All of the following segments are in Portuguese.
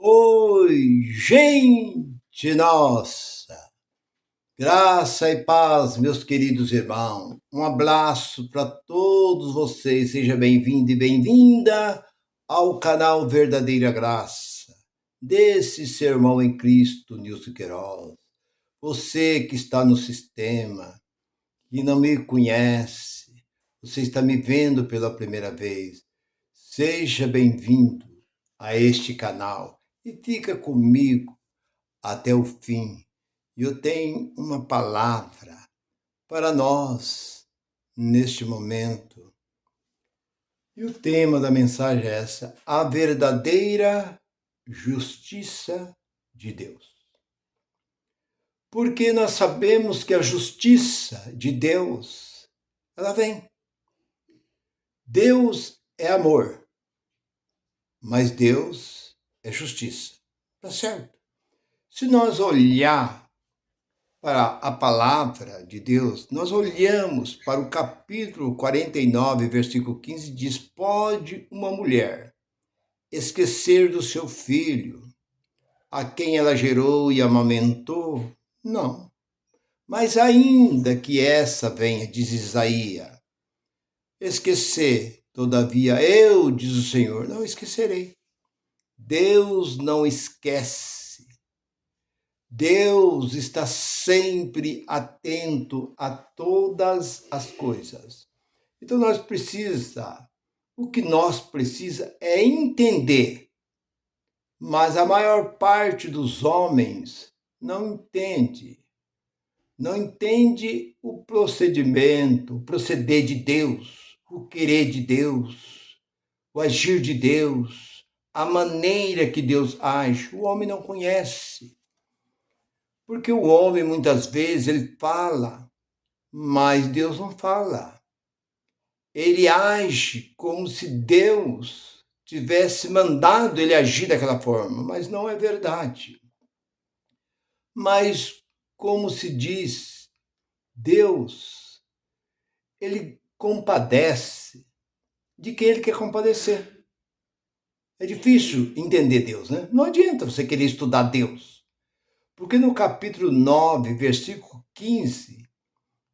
Oi, gente nossa! Graça e paz, meus queridos irmãos. Um abraço para todos vocês. Seja bem-vindo e bem-vinda ao canal Verdadeira Graça, desse sermão em Cristo, Nilson Queiroz. Você que está no sistema, que não me conhece, você está me vendo pela primeira vez, seja bem-vindo a este canal e fica comigo até o fim. Eu tenho uma palavra para nós neste momento. E o tema da mensagem é essa: a verdadeira justiça de Deus. Porque nós sabemos que a justiça de Deus, ela vem. Deus é amor, mas Deus é justiça. Tá certo? Se nós olhar para a palavra de Deus, nós olhamos para o capítulo 49, versículo 15, diz: pode uma mulher esquecer do seu filho, a quem ela gerou e amamentou? Não. Mas ainda que essa venha, diz Isaías, esquecer, todavia eu, diz o Senhor, não esquecerei. Deus não esquece. Deus está sempre atento a todas as coisas. Então o que nós precisa é entender. Mas a maior parte dos homens não entende. Não entende o procedimento, o proceder de Deus, o querer de Deus, o agir de Deus, a maneira que Deus age. O homem não conhece. Porque o homem, muitas vezes, ele fala, mas Deus não fala. Ele age como se Deus tivesse mandado ele agir daquela forma, mas não é verdade. Mas, como se diz, Deus, ele compadece de quem ele quer compadecer. É difícil entender Deus, né? Não adianta você querer estudar Deus. Porque no capítulo 9, versículo 15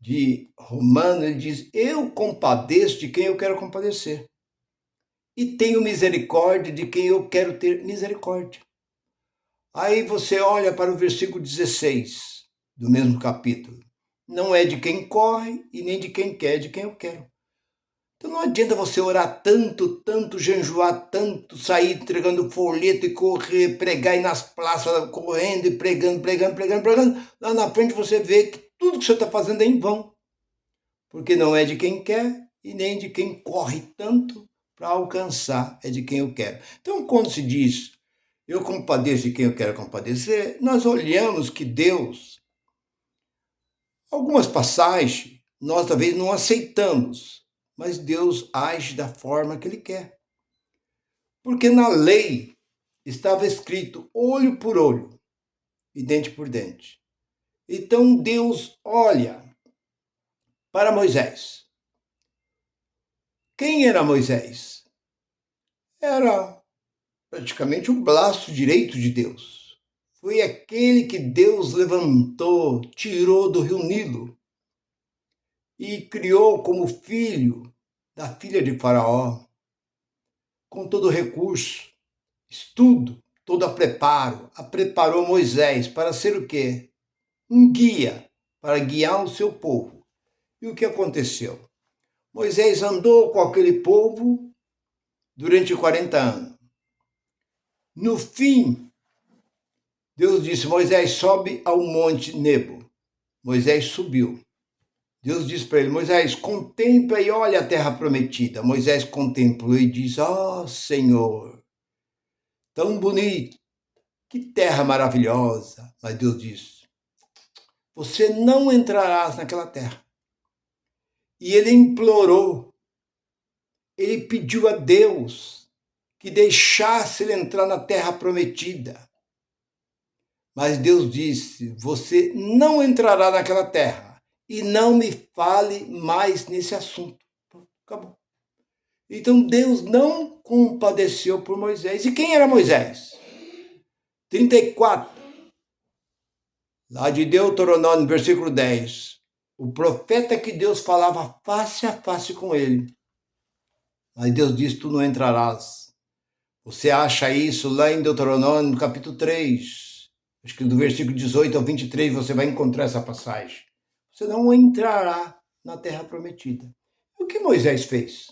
de Romanos, ele diz: eu compadeço de quem eu quero compadecer. E tenho misericórdia de quem eu quero ter misericórdia. Aí você olha para o versículo 16 do mesmo capítulo. Não é de quem corre e nem de quem quer, é de quem eu quero. Então não adianta você orar tanto, jejuar tanto, sair entregando folheto e correr, pregar aí nas praças, correndo e pregando. Lá na frente você vê que tudo que você está fazendo é em vão. Porque não é de quem quer e nem de quem corre tanto para alcançar, é de quem eu quero. Então, quando se diz, eu compadeço de quem eu quero compadecer, nós olhamos que Deus, algumas passagens, nós talvez não aceitamos, mas Deus age da forma que Ele quer. Porque na lei estava escrito olho por olho e dente por dente. Então Deus olha para Moisés. Quem era Moisés? Era praticamente o braço direito de Deus. Foi aquele que Deus levantou, tirou do rio Nilo e criou como filho da filha de Faraó, com todo o recurso, estudo, todo a preparo. Preparou Moisés para ser o quê? Um guia, para guiar o seu povo. E o que aconteceu? Moisés andou com aquele povo durante 40 anos. No fim, Deus disse: Moisés, sobe ao monte Nebo. Moisés subiu. Deus disse para ele: Moisés, contempla e olha a terra prometida. Moisés contemplou e diz: ó Senhor, tão bonito, que terra maravilhosa. Mas Deus disse: você não entrarás naquela terra. E ele implorou, ele pediu a Deus que deixasse ele entrar na terra prometida. Mas Deus disse: você não entrará naquela terra e não me fale mais nesse assunto. Acabou. Então Deus não compadeceu por Moisés. E quem era Moisés? 34, lá de Deuteronômio, versículo 10. O profeta que Deus falava face a face com ele. Mas Deus diz, tu não entrarás. Você acha isso lá em Deuteronômio, capítulo 3. Acho que do versículo 18 ao 23 você vai encontrar essa passagem. Você não entrará na terra prometida. O que Moisés fez?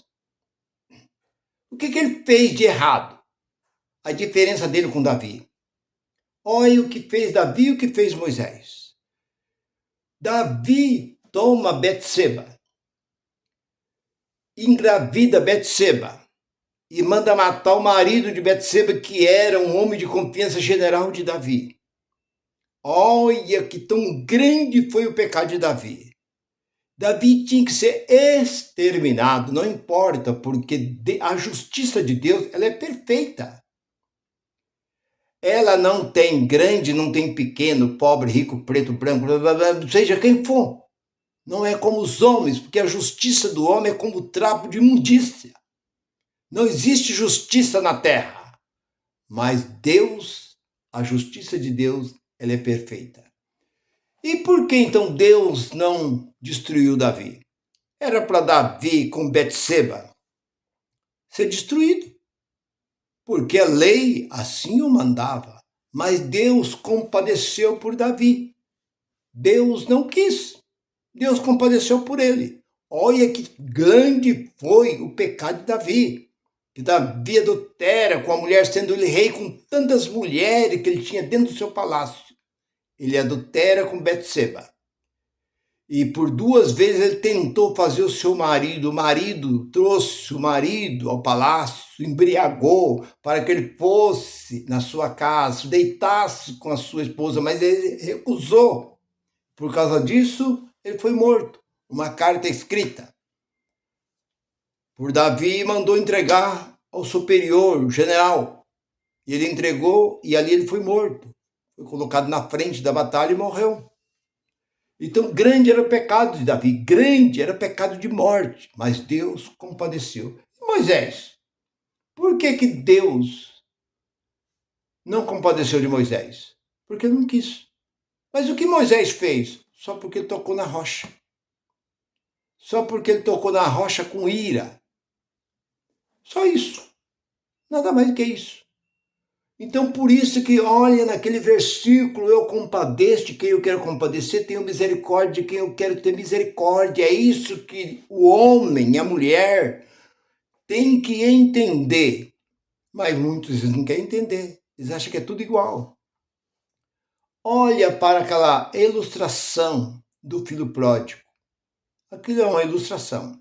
O que ele fez de errado? A diferença dele com Davi. Olha o que fez Davi e o que fez Moisés. Davi toma Betseba, engravida Betseba e manda matar o marido de Betseba, que era um homem de confiança general de Davi. Olha que tão grande foi o pecado de Davi. Davi tinha que ser exterminado, não importa, porque a justiça de Deus, ela é perfeita. Ela não tem grande, não tem pequeno, pobre, rico, preto, branco, seja quem for. Não é como os homens, porque a justiça do homem é como o trapo de imundícia. Não existe justiça na terra. Mas Deus, a justiça de Deus, ela é perfeita. E por que então Deus não destruiu Davi? Era para Davi com Betseba ser destruído, porque a lei assim o mandava. Mas Deus compadeceu por Davi. Deus não quis. Deus compadeceu por ele. Olha que grande foi o pecado de Davi. Que Davi adultera com a mulher, sendo ele rei com tantas mulheres que ele tinha dentro do seu palácio. Ele adultera com Betseba. E por 2 vezes ele tentou fazer o seu marido. O marido trouxe o marido ao palácio, embriagou para que ele fosse na sua casa, deitasse com a sua esposa, mas ele recusou. Por causa disso, ele foi morto. Uma carta escrita por Davi mandou entregar ao superior, general. E ele entregou e ali ele foi morto. Foi colocado na frente da batalha e morreu. Então, grande era o pecado de Davi, grande era o pecado de morte, mas Deus compadeceu. E Moisés, por que Deus não compadeceu de Moisés? Porque ele não quis. Mas o que Moisés fez? Só porque ele tocou na rocha. Só porque ele tocou na rocha com ira. Só isso. Nada mais do que isso. Então, por isso que, olha, naquele versículo, eu compadeço de quem eu quero compadecer, tenho misericórdia de quem eu quero ter misericórdia. É isso que o homem e a mulher têm que entender. Mas muitos não querem entender. Eles acham que é tudo igual. Olha para aquela ilustração do filho pródigo. Aquilo é uma ilustração.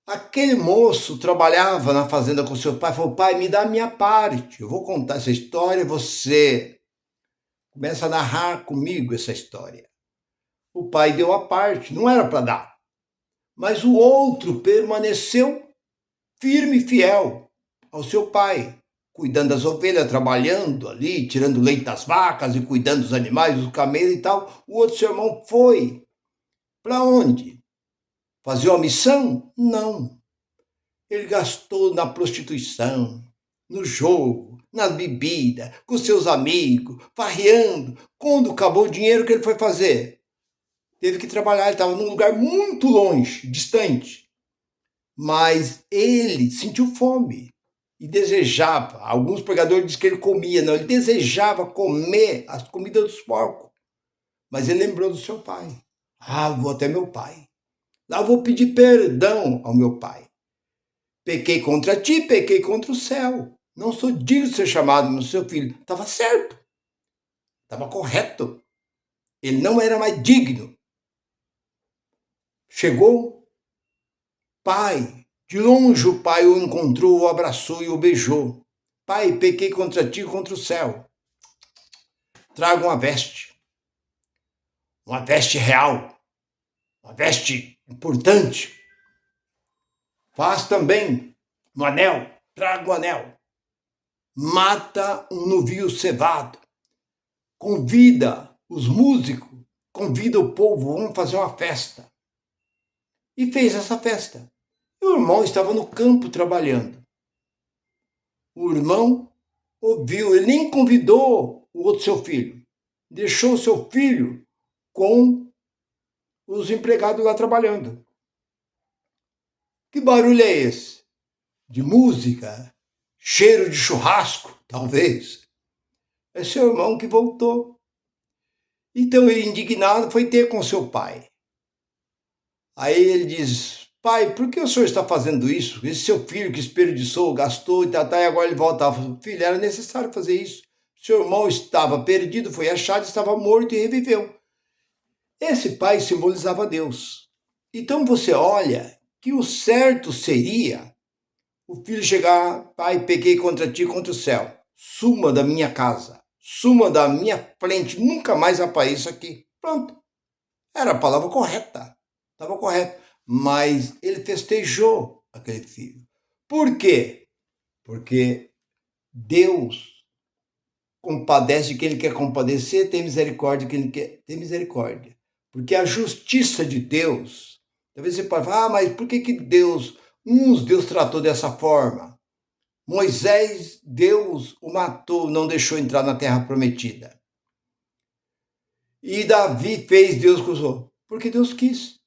Aquele moço trabalhava na fazenda com seu pai, falou, pai, me dá a minha parte, eu vou contar essa história, você começa a narrar comigo essa história. O pai deu a parte, não era para dar, mas o outro permaneceu firme e fiel ao seu pai, cuidando das ovelhas, trabalhando ali, tirando leite das vacas e cuidando dos animais, dos camelos e tal. O outro seu irmão foi. Para onde? Fazer uma missão? Não. Ele gastou na prostituição, no jogo, nas bebidas, com seus amigos, farreando. Quando acabou o dinheiro, o que ele foi fazer? Teve que trabalhar, ele estava num lugar muito longe, distante. Mas ele sentiu fome e desejava. Alguns pregadores dizem que ele comia, não, ele desejava comer as comidas dos porcos. Mas ele lembrou do seu pai. Ah, vou até meu pai. Lá vou pedir perdão ao meu pai. Pequei contra ti, pequei contra o céu. Não sou digno de ser chamado no seu filho. Estava certo. Estava correto. Ele não era mais digno. Chegou. Pai. De longe o pai o encontrou, o abraçou e o beijou. Pai, pequei contra ti e contra o céu. Traga uma veste. Uma veste real. Uma veste importante. Faz também um anel. Traga um anel. Mata um novio cevado. Convida os músicos, convida o povo, vamos fazer uma festa. E fez essa festa. E o irmão estava no campo trabalhando. O irmão ouviu, ele nem convidou o outro seu filho. Deixou o seu filho com os empregados lá trabalhando. Que barulho é esse? De música? Cheiro de churrasco, talvez. É seu irmão que voltou. Então ele, indignado, foi ter com seu pai. Aí ele diz: pai, por que o senhor está fazendo isso? Esse seu filho que desperdiçou, gastou e e agora ele volta. Filho, era necessário fazer isso. Seu irmão estava perdido, foi achado, estava morto e reviveu. Esse pai simbolizava Deus. Então você olha que o certo seria o filho chegar: pai, pequei contra ti, contra o céu. Suma da minha casa, suma da minha frente, nunca mais apareça aqui. Pronto. Era a palavra correta. Estava correto. Mas ele festejou aquele filho. Por quê? Porque Deus compadece de quem ele quer compadecer, tem misericórdia de quem ele quer ter misericórdia. Porque a justiça de Deus, talvez você pode falar, mas por que Deus tratou dessa forma? Moisés, Deus o matou, não deixou entrar na terra prometida. E Davi fez, Deus cruzou. Porque Deus quis.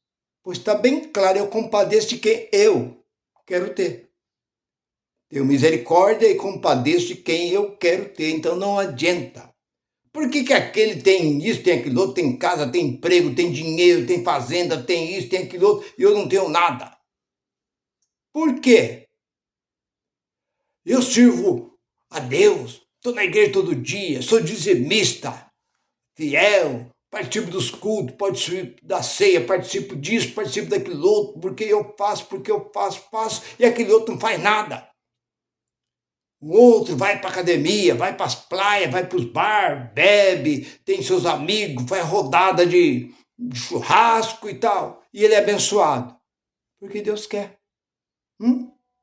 Pois está bem claro, eu compadeço de quem eu quero ter. Tenho misericórdia e compadeço de quem eu quero ter. Então não adianta. Por que aquele tem isso, tem aquilo outro, tem casa, tem emprego, tem dinheiro, tem fazenda, tem isso, tem aquilo outro, e eu não tenho nada? Por quê? Eu sirvo a Deus, estou na igreja todo dia, sou dizimista, fiel, participo dos cultos, participo da ceia, participo disso, participo daquilo outro, porque eu faço, e aquele outro não faz nada. O outro vai para a academia, vai para as praias, vai para os bar, bebe, tem seus amigos, faz rodada de churrasco e tal. E ele é abençoado. Porque Deus quer.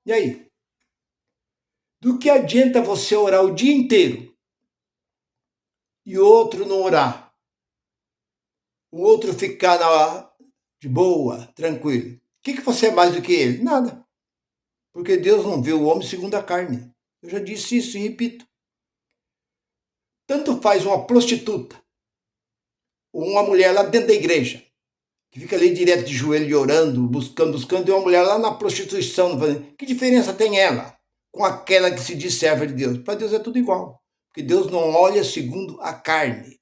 E aí? Do que adianta você orar o dia inteiro e o outro não orar? O outro ficar de boa, tranquilo. O que você é mais do que ele? Nada. Porque Deus não vê o homem segundo a carne. Eu já disse isso e repito. Tanto faz uma prostituta ou uma mulher lá dentro da igreja, que fica ali direto de joelho orando, buscando, e uma mulher lá na prostituição. Que diferença tem ela com aquela que se diz serva de Deus? Para Deus é tudo igual. Porque Deus não olha segundo a carne.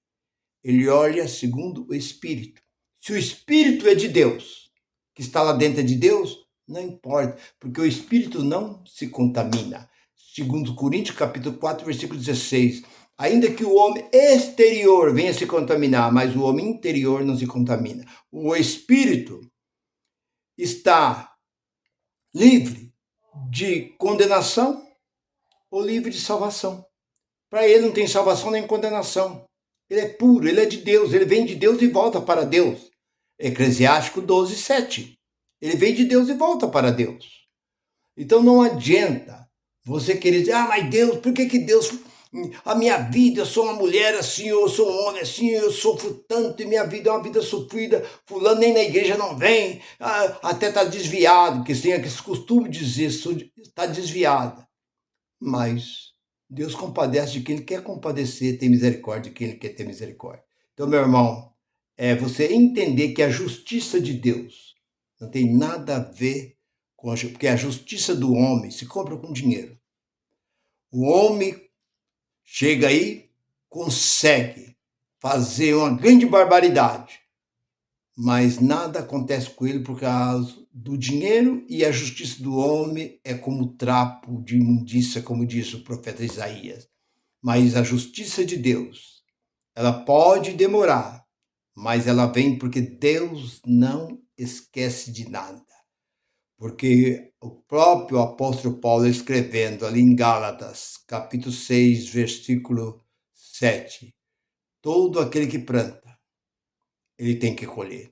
Ele olha segundo o Espírito. Se o Espírito é de Deus, que está lá dentro de Deus, não importa, porque o Espírito não se contamina. Segundo Coríntios, capítulo 4, versículo 16. Ainda que o homem exterior venha se contaminar, mas o homem interior não se contamina. O Espírito está livre de condenação ou livre de salvação. Para ele não tem salvação nem condenação. Ele é puro, ele é de Deus, ele vem de Deus e volta para Deus. Eclesiástico 12, 7. Ele vem de Deus e volta para Deus. Então não adianta você querer dizer: mas Deus, por que Deus... A minha vida, eu sou uma mulher assim, eu sou um homem assim, eu sofro tanto, e minha vida é uma vida sofrida, fulano nem na igreja não vem, até está desviado, porque tem esse costume de dizer, está desviado. Mas Deus compadece de quem ele quer compadecer, tem misericórdia de quem ele quer ter misericórdia. Então, meu irmão, é você entender que a justiça de Deus não tem nada a ver com porque a justiça do homem se compra com dinheiro. O homem chega aí, consegue fazer uma grande barbaridade, mas nada acontece com ele por causa do dinheiro, e a justiça do homem é como trapo de imundícia, como disse o profeta Isaías. Mas a justiça de Deus, ela pode demorar, mas ela vem porque Deus não esquece de nada. Porque o próprio apóstolo Paulo, escrevendo ali em Gálatas, capítulo 6, versículo 7, todo aquele que planta, ele tem que colher.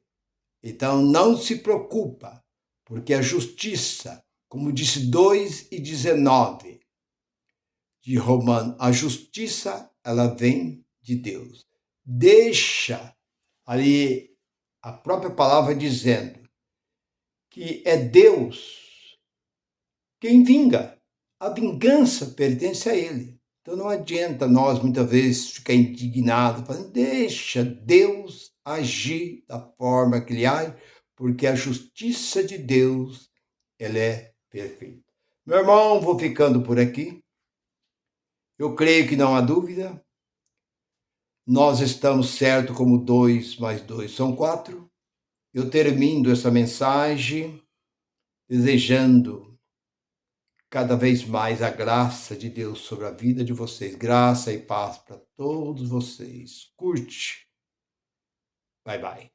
Então não se preocupa, porque a justiça, como disse 2:19 de Romanos, a justiça, ela vem de Deus. Deixa ali a própria palavra dizendo que é Deus quem vinga. A vingança pertence a ele. Então não adianta nós, muitas vezes, ficar indignados, falando, deixa Deus agir da forma que Ele age, porque a justiça de Deus, ela é perfeita. Meu irmão, vou ficando por aqui. Eu creio que não há dúvida. Nós estamos certos como 2 mais 2 são 4. Eu termino essa mensagem desejando cada vez mais a graça de Deus sobre a vida de vocês. Graça e paz para todos vocês. Curte. Bye, bye.